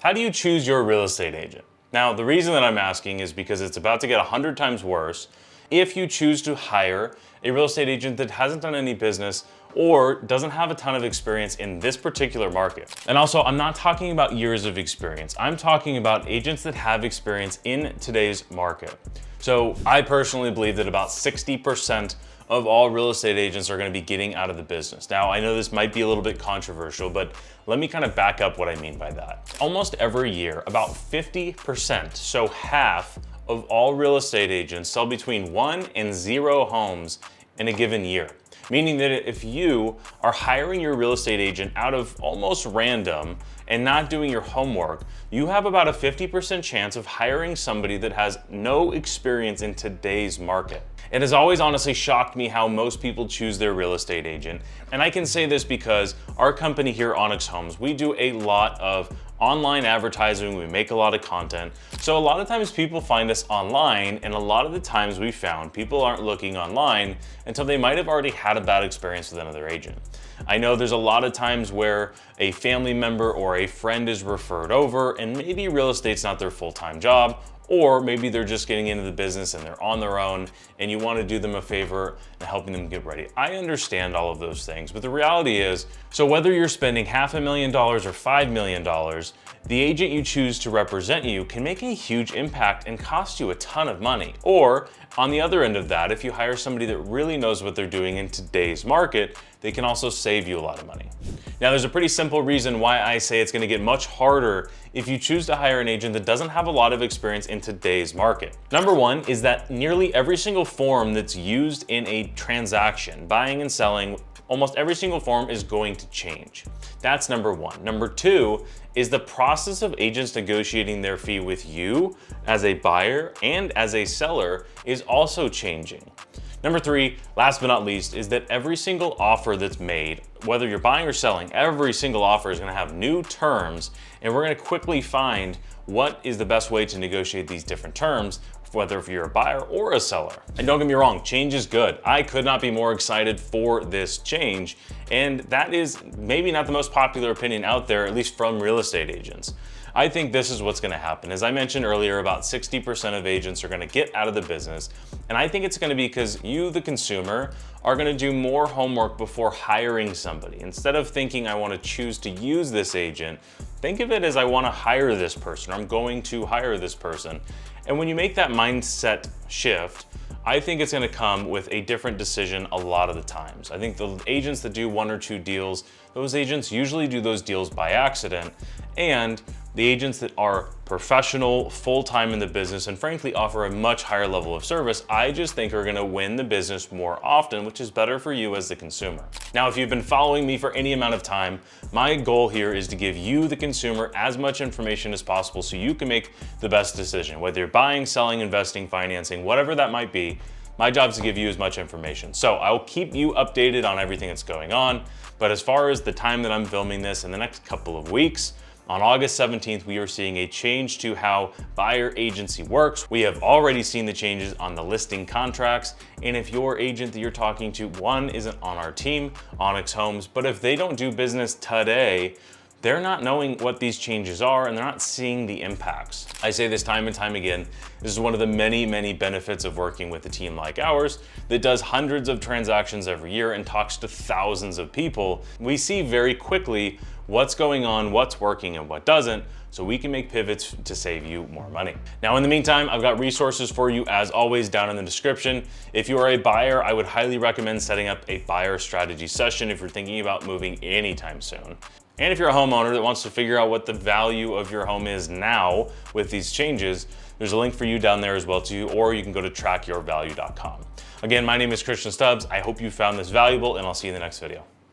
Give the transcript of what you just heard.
How do you choose your real estate agent? Now, the reason that I'm asking is because it's about to get 100 times worse if you choose to hire a real estate agent that hasn't done any business or doesn't have a ton of experience in this particular market. And also, I'm not talking about years of experience. I'm talking about agents that have experience in today's market. So I personally believe that about 60% of all real estate agents are going to be getting out of the business. Now, I know this might be a little bit controversial, but let me kind of back up what I mean by that. Almost every year, about 50%, so half of all real estate agents sell between 1 and 0 homes in a given year. Meaning that if you are hiring your real estate agent out of almost random and not doing your homework, you have about a 50% chance of hiring somebody that has no experience in today's market. It has always honestly shocked me how most people choose their real estate agent. And I can say this because our company here, Onyx Homes, we do a lot of online advertising, we make a lot of content. So a lot of times people find us online, and a lot of the times we found people aren't looking online until they might have already had a bad experience with another agent. I know there's a lot of times where a family member or a friend is referred over, and maybe real estate's not their full-time job, or maybe they're just getting into the business and they're on their own and you want to do them a favor and helping them get ready. I understand all of those things, but the reality is, so whether you're spending $500,000 or $5 million, the agent you choose to represent you can make a huge impact and cost you a ton of money. Or on the other end of that, if you hire somebody that really knows what they're doing in today's market, they can also save you a lot of money. Now, there's a pretty simple reason why I say it's going to get much harder if you choose to hire an agent that doesn't have a lot of experience in today's market. Number one is that nearly every single form that's used in a transaction, buying and selling, almost every single form is going to change. That's number one. Number two is the process of agents negotiating their fee with you as a buyer and as a seller is also changing. Number three, last but not least, is that every single offer that's made, whether you're buying or selling, every single offer is going to have new terms, and we're going to quickly find what is the best way to negotiate these different terms, whether if you're a buyer or a seller. And don't get me wrong, change is good. I could not be more excited for this change, and that is maybe not the most popular opinion out there, at least from real estate agents. I think this is what's gonna happen. As I mentioned earlier, about 60% of agents are gonna get out of the business. And I think it's gonna be because you, the consumer, are gonna do more homework before hiring somebody. Instead of thinking, I wanna choose to use this agent, think of it as I wanna hire this person, or I'm going to hire this person. And when you make that mindset shift, I think it's gonna come with a different decision a lot of the times. I think the agents that do 1 or 2 deals, those agents usually do those deals by accident. And the agents that are professional, full-time in the business, and frankly offer a much higher level of service, I just think are gonna win the business more often, which is better for you as the consumer. Now, if you've been following me for any amount of time, my goal here is to give you, the consumer, as much information as possible so you can make the best decision. Whether you're buying, selling, investing, financing, whatever that might be, my job is to give you as much information. So I will keep you updated on everything that's going on. But as far as the time that I'm filming this, in the next couple of weeks, on August 17th, we are seeing a change to how buyer agency works. We have already seen the changes on the listing contracts. And if your agent that you're talking to, one, isn't on our team, Onyx Homes, but if they don't do business today, they're not knowing what these changes are and they're not seeing the impacts. I say this time and time again, this is one of the many, many benefits of working with a team like ours that does hundreds of transactions every year and talks to thousands of people. We see very quickly what's going on, what's working and what doesn't, so we can make pivots to save you more money. Now, in the meantime, I've got resources for you as always down in the description. If you are a buyer, I would highly recommend setting up a buyer strategy session if you're thinking about moving anytime soon. And if you're a homeowner that wants to figure out what the value of your home is now with these changes, there's a link for you down there as well too, or you can go to trackyourvalue.com. Again, my name is Christian Stubbs. I hope you found this valuable and I'll see you in the next video.